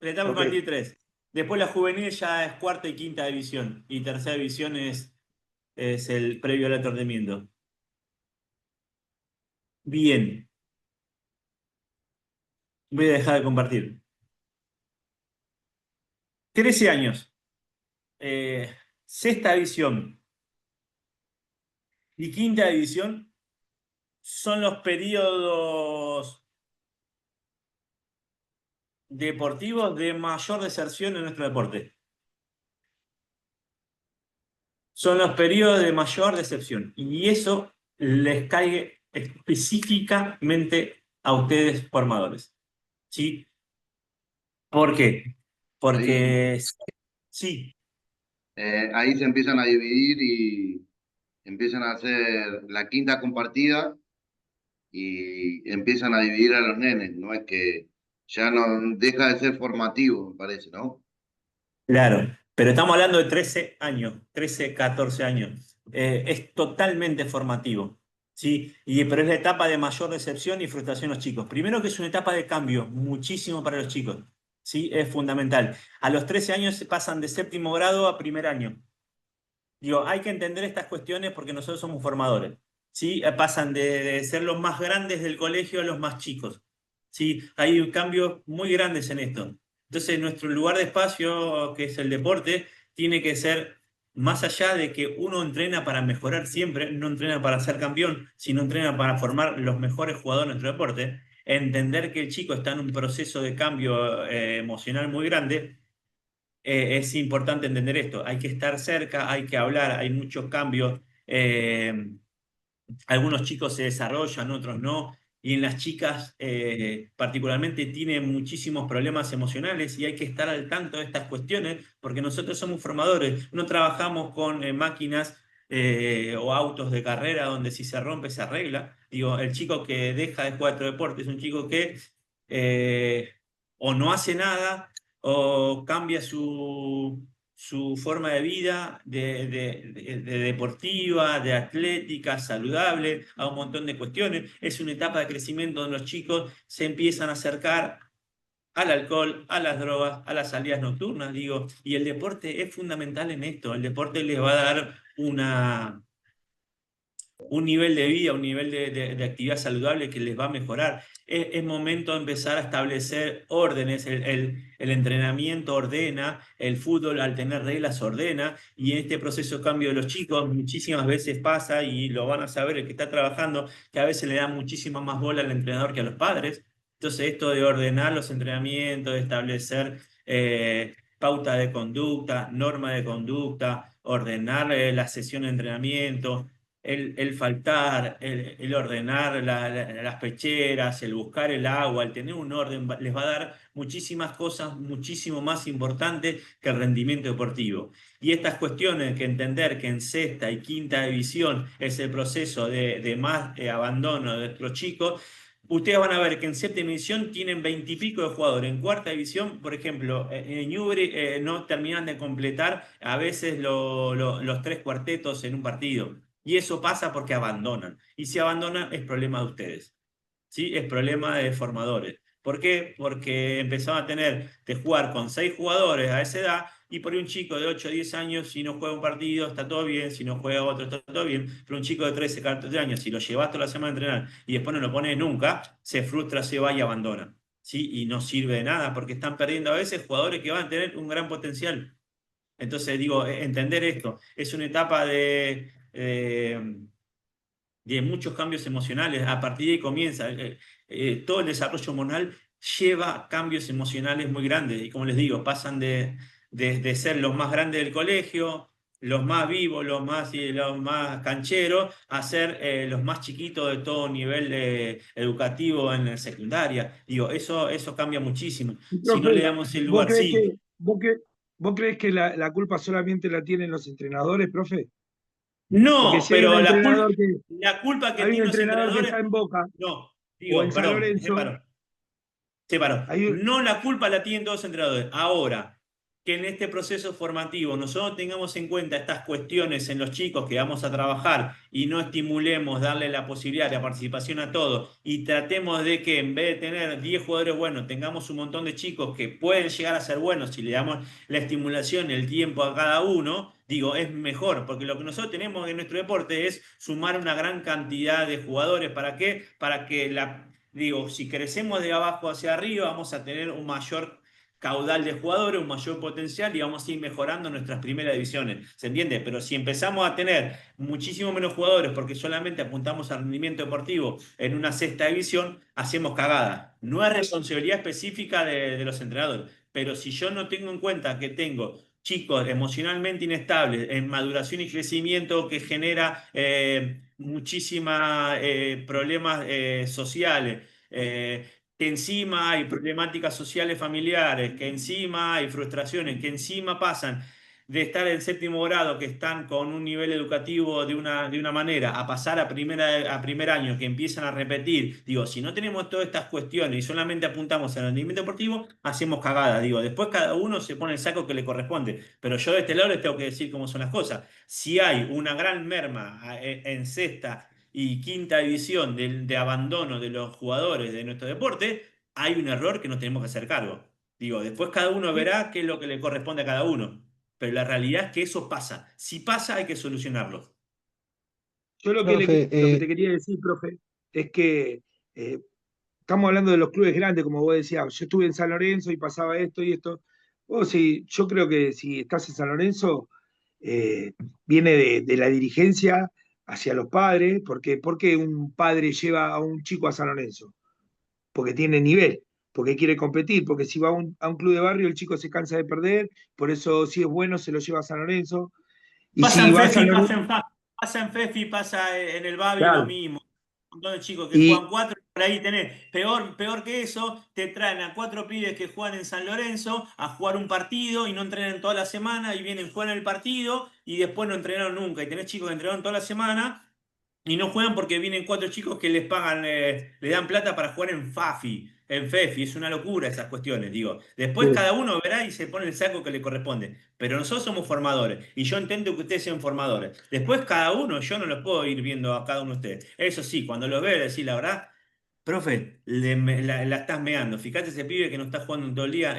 la etapa Ok. infantil 3. Después la juvenil ya es cuarta y quinta división. Y tercera división es el previo al aturdimiento. Bien. Voy a dejar de compartir. 13 años. Sexta división y quinta división son los periodos deportivos de mayor deserción en nuestro deporte. Son los periodos de mayor decepción. Y eso les cae específicamente a ustedes formadores. ¿Sí? ¿Por qué? Porque sí, Ahí se empiezan a dividir y empiezan a hacer la quinta compartida y empiezan a dividir a los nenes, ¿no? Es que ya no deja de ser formativo, me parece, ¿no? claro. Pero estamos hablando de 13 años, 13, 14 años. Es totalmente formativo. ¿Sí? Pero es la etapa de mayor decepción y frustración en los chicos. Primero que es una etapa de cambio, muchísimo para los chicos. ¿sí? Es fundamental. A los 13 años se pasan de séptimo grado a primer año. Digo, hay que entender estas cuestiones porque nosotros somos formadores, ¿sí? Pasan de ser los más grandes del colegio a los más chicos, ¿sí? Hay cambios muy grandes en esto. Entonces, nuestro lugar de espacio, que es el deporte, tiene que ser más allá de que uno entrena para mejorar siempre, no entrena para ser campeón, sino entrena para formar los mejores jugadores de nuestro deporte, entender que el chico está en un proceso de cambio emocional muy grande. Es importante entender esto. Hay que estar cerca, hay que hablar, hay muchos cambios. Algunos chicos se desarrollan, otros no. Y en las chicas particularmente tienen muchísimos problemas emocionales y hay que estar al tanto de estas cuestiones porque nosotros somos formadores. No trabajamos con máquinas o autos de carrera donde si se rompe se arregla. Digo, el chico que deja de jugar otro deporte es un chico que o no hace nada o cambia su forma de vida de deportiva, de atlética, saludable, a un montón de cuestiones. Es una etapa de crecimiento donde los chicos se empiezan a acercar al alcohol, a las drogas, a las salidas nocturnas, digo, y el deporte es fundamental en esto. El deporte les va a dar un nivel de vida, un nivel de actividad saludable que les va a mejorar. Es momento de empezar a establecer órdenes. El entrenamiento ordena, el fútbol al tener reglas ordena, y en este proceso de cambio de los chicos muchísimas veces pasa, y lo van a saber el que está trabajando, que a veces le da muchísima más bola al entrenador que a los padres. Entonces esto de ordenar los entrenamientos, de establecer pauta de conducta, norma de conducta, ordenar la sesión de entrenamiento, el faltar, el ordenar las pecheras, el buscar el agua, el tener un orden, les va a dar muchísimas cosas muchísimo más importantes que el rendimiento deportivo. Y estas cuestiones, que entender que en sexta y quinta división es el proceso de más abandono de nuestros chicos. Ustedes van a ver que en séptima división tienen 20 y pico de jugadores. En cuarta división, por ejemplo, en Newbery no terminan de completar a veces los 3 cuartetos en un partido. Y eso pasa porque abandonan. Y si abandonan es problema de ustedes, ¿sí? Es problema de formadores. ¿Por qué? Porque empezaron a tener de jugar con 6 jugadores a esa edad, y por ahí un chico de 8 o 10 años, si no juega un partido, está todo bien, si no juega otro, está todo bien, pero un chico de 13, 14 años, si lo llevas toda la semana a entrenar y después no lo pones nunca, se frustra, se va y abandona, ¿sí? Y no sirve de nada porque están perdiendo a veces jugadores que van a tener un gran potencial. Entonces, digo, entender esto, es una etapa de muchos cambios emocionales. A partir de ahí comienza. Todo el desarrollo hormonal lleva cambios emocionales muy grandes. Y como les digo, pasan de ser los más grandes del colegio, los más vivos, los más cancheros, a ser los más chiquitos de todo nivel educativo en la secundaria. Digo, eso cambia muchísimo. Si no Profe, le damos el ¿vos lugar, crees sí. vos crees que la culpa solamente la tienen los entrenadores, profe? Porque No, si hay un pero entrenador la culpa que hay un tienen los entrenador que entrenadores, está en Boca no, o en digo, San perdón, Lorenzo, separó. hay un, No, la culpa la tienen todos los entrenadores. Ahora, que en este proceso formativo nosotros tengamos en cuenta estas cuestiones en los chicos que vamos a trabajar y no estimulemos darle la posibilidad de participación a todos, y tratemos de que en vez de tener 10 jugadores buenos, tengamos un montón de chicos que pueden llegar a ser buenos si le damos la estimulación, el tiempo a cada uno. Digo, es mejor, porque lo que nosotros tenemos en nuestro deporte es sumar una gran cantidad de jugadores. ¿Para qué? Para que digo, si crecemos de abajo hacia arriba, vamos a tener un mayor caudal de jugadores, un mayor potencial, y vamos a ir mejorando nuestras primeras divisiones. ¿Se entiende? Pero si empezamos a tener muchísimo menos jugadores porque solamente apuntamos al rendimiento deportivo en una sexta división, hacemos cagada. No es responsabilidad específica de los entrenadores, pero si yo no tengo en cuenta que tengo chicos emocionalmente inestables, en maduración y crecimiento, que genera muchísimos problemas sociales, que encima hay problemáticas sociales familiares, que encima hay frustraciones, que encima pasan de estar en séptimo grado, que están con un nivel educativo de una manera, a pasar a primer año, que empiezan a repetir. Digo, si no tenemos todas estas cuestiones y solamente apuntamos al rendimiento deportivo, hacemos cagada. Digo, después cada uno se pone el saco que le corresponde. Pero yo de este lado les tengo que decir cómo son las cosas. Si hay una gran merma en sexta y quinta división de abandono de los jugadores de nuestro deporte, hay un error que nos tenemos que hacer cargo. Digo, después cada uno verá qué es lo que le corresponde a cada uno. Pero la realidad es que eso pasa. Si pasa, hay que solucionarlo. Yo lo Profe, que te quería decir, profe, es que eh, estamos hablando de los clubes grandes, como vos decías. Yo estuve en San Lorenzo y pasaba esto y esto. Vos, sí, yo creo que si estás en San Lorenzo, eh, viene de la dirigencia hacia los padres, porque ¿por qué un padre lleva a un chico a San Lorenzo? Porque tiene nivel, porque quiere competir, porque si va a un club de barrio el chico se cansa de perder, por eso si es bueno se lo lleva a San Lorenzo. Y Pasa si en va a San Fefi, Lorenzo, pasa en Fefi, pasa en el Babi lo claro, mismo. Un montón de chicos que y, juegan 4, por ahí tenés. Peor que eso, te traen a 4 pibes que juegan en San Lorenzo a jugar un partido y no entrenan toda la semana y vienen, juegan el partido y después no entrenaron nunca. Y tenés chicos que entrenaron toda la semana y no juegan porque vienen 4 chicos que les pagan, le dan plata para jugar en Fafi, en Fefi. Es una locura esas cuestiones, digo. Después sí, cada uno verá y se pone el saco que le corresponde. Pero nosotros somos formadores y yo intento que ustedes sean formadores. Después cada uno, yo no los puedo ir viendo a cada uno de ustedes. Eso sí, cuando los veo, decir la verdad. Profe, la estás meando. Fíjate ese pibe que no está jugando en todo el día.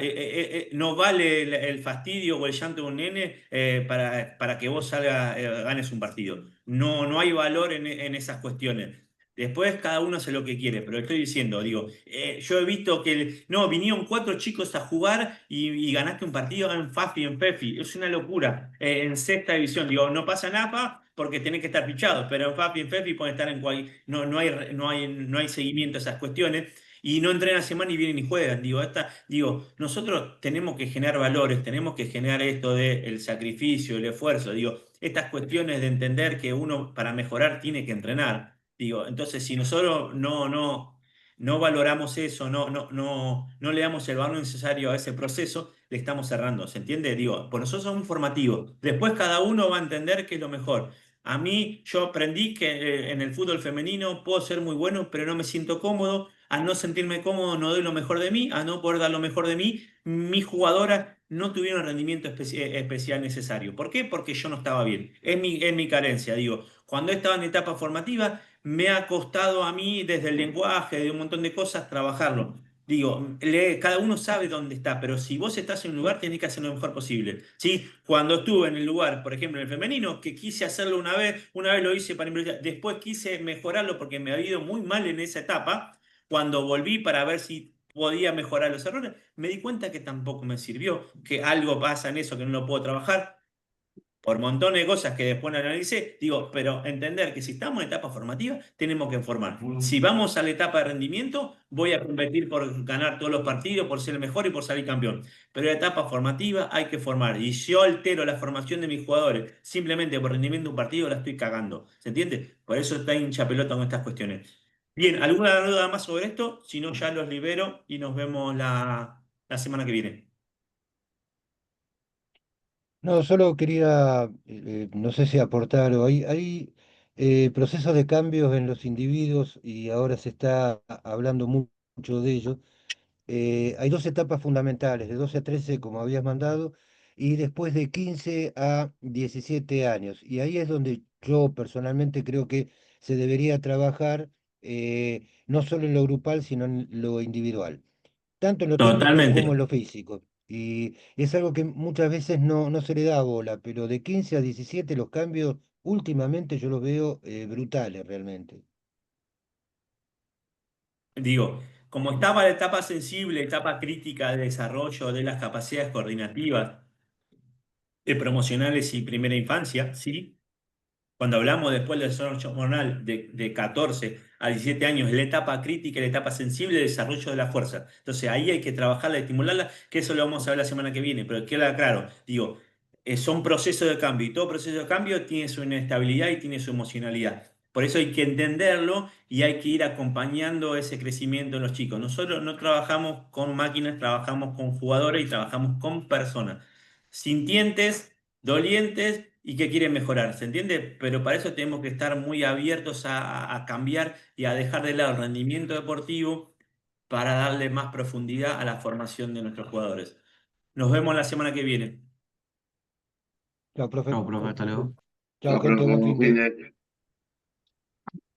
No vale el fastidio o el llanto de un nene para que vos ganes un partido. No, no hay valor en esas cuestiones. Después cada uno hace lo que quiere, pero estoy diciendo, digo, yo he visto que no, vinieron 4 chicos a jugar y ganaste un partido en Fafi, en Pefi. Es una locura. En sexta división, digo, no pasa nada porque tenés que estar fichados, pero en Fafi, en Fefi pueden estar en cual, no hay seguimiento a esas cuestiones y no entrenan semana y vienen y juegan. Digo, nosotros tenemos que generar valores, tenemos que generar esto del sacrificio, el esfuerzo, digo, estas cuestiones de entender que uno para mejorar tiene que entrenar. Digo, entonces si nosotros no valoramos eso, no le damos el valor necesario a ese proceso, le estamos cerrando, ¿se entiende? Digo, pues nosotros somos formativos. Después cada uno va a entender qué es lo mejor. A mí, yo aprendí que en el fútbol femenino puedo ser muy bueno, pero no me siento cómodo. Al no sentirme cómodo, no doy lo mejor de mí. Al no poder dar lo mejor de mí, mis jugadoras no tuvieron el rendimiento especial necesario. ¿Por qué? Porque yo no estaba bien. Es mi carencia, digo. Cuando estaba en etapa formativa, me ha costado a mí, desde el lenguaje, de un montón de cosas, trabajarlo. Digo, cada uno sabe dónde está, pero si vos estás en un lugar, tenés que hacerlo lo mejor posible. ¿Sí? Cuando estuve en el lugar, por ejemplo, en el femenino, que quise hacerlo una vez lo hice para investigar, después quise mejorarlo porque me había ido muy mal en esa etapa. Cuando volví para ver si podía mejorar los errores, me di cuenta que tampoco me sirvió, que algo pasa en eso que no lo puedo trabajar por montones de cosas que después analicé, digo, pero entender que si estamos en etapa formativa, tenemos que formar. Si vamos a la etapa de rendimiento, voy a competir por ganar todos los partidos, por ser el mejor y por salir campeón. Pero en la etapa formativa hay que formar. Y si yo altero la formación de mis jugadores simplemente por rendimiento de un partido, la estoy cagando. ¿Se entiende? Por eso está hincha pelota con estas cuestiones. Bien, ¿alguna duda más sobre esto? Si no, ya los libero y nos vemos la semana que viene. No, solo quería, no sé si aportar, o hay procesos de cambios en los individuos y ahora se está hablando mucho de ello. Hay dos etapas fundamentales, de 12 a 13 como habías mandado, y después de 15 a 17 años. Y ahí es donde yo personalmente creo que se debería trabajar no solo en lo grupal, sino en lo individual, tanto en lo técnico como en Totalmente. lo físico. Y es algo que muchas veces no se le da bola, pero de 15 a 17 los cambios últimamente yo los veo brutales realmente. Digo, como estaba la etapa sensible, etapa crítica de desarrollo de las capacidades coordinativas, promocionales y primera infancia, ¿sí? Cuando hablamos después del desarrollo hormonal de 14 a 17 años, la etapa crítica y la etapa sensible de desarrollo de la fuerza. Entonces ahí hay que trabajarla, estimularla, que eso lo vamos a ver la semana que viene, pero queda claro, digo, son procesos de cambio y todo proceso de cambio tiene su inestabilidad y tiene su emocionalidad. Por eso hay que entenderlo y hay que ir acompañando ese crecimiento en los chicos. Nosotros no trabajamos con máquinas, trabajamos con jugadores y trabajamos con personas sintientes, dolientes y que quieren mejorar, ¿se entiende? Pero para eso tenemos que estar muy abiertos a cambiar y a dejar de lado el rendimiento deportivo para darle más profundidad a la formación de nuestros jugadores. Nos vemos la semana que viene. Chao, profe. Chao, profe, hasta luego. Chao, Nos gente, buen vemos, fin de. fin de-